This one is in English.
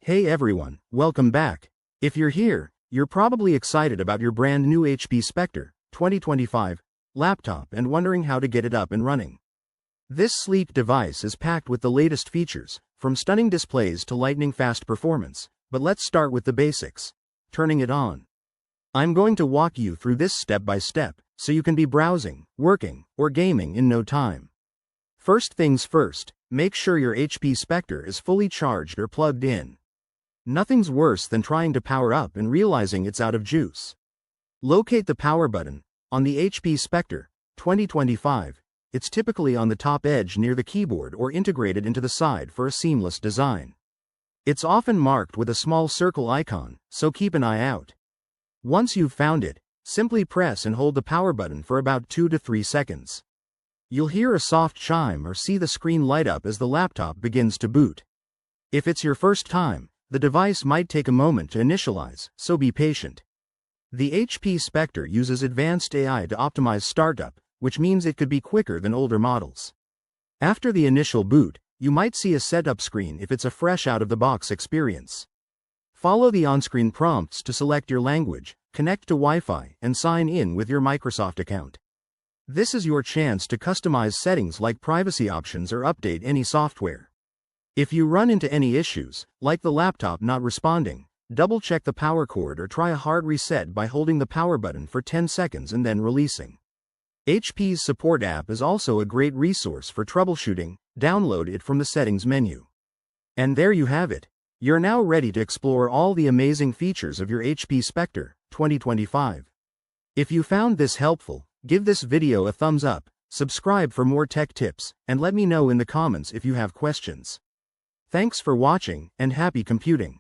Hey everyone, welcome back. If you're here, you're probably excited about your brand new HP Spectre 2025 laptop and wondering how to get it up and running. This sleek device is packed with the latest features, from stunning displays to lightning-fast performance, but let's start with the basics. Turning it on. I'm going to walk you through this step by step, so you can be browsing, working, or gaming in no time. First things first, make sure your HP Spectre is fully charged or plugged in. Nothing's worse than trying to power up and realizing it's out of juice. Locate the power button. On the HP Spectre 2025, it's typically on the top edge near the keyboard or integrated into the side for a seamless design. It's often marked with a small circle icon, so keep an eye out. Once you've found it, simply press and hold the power button for about 2 to 3 seconds. You'll hear a soft chime or see the screen light up as the laptop begins to boot. If it's your first time, the device might take a moment to initialize, so be patient. The HP Spectre uses advanced AI to optimize startup, which means it could be quicker than older models. After the initial boot, you might see a setup screen if it's a fresh out-of-the-box experience. Follow the on-screen prompts to select your language, connect to Wi-Fi, and sign in with your Microsoft account. This is your chance to customize settings like privacy options or update any software. If you run into any issues, like the laptop not responding, double-check the power cord or try a hard reset by holding the power button for 10 seconds and then releasing. HP's support app is also a great resource for troubleshooting. Download it from the settings menu. And there you have it. You're now ready to explore all the amazing features of your HP Spectre 2025. If you found this helpful, give this video a thumbs up, subscribe for more tech tips, and let me know in the comments if you have questions. Thanks for watching, and happy computing.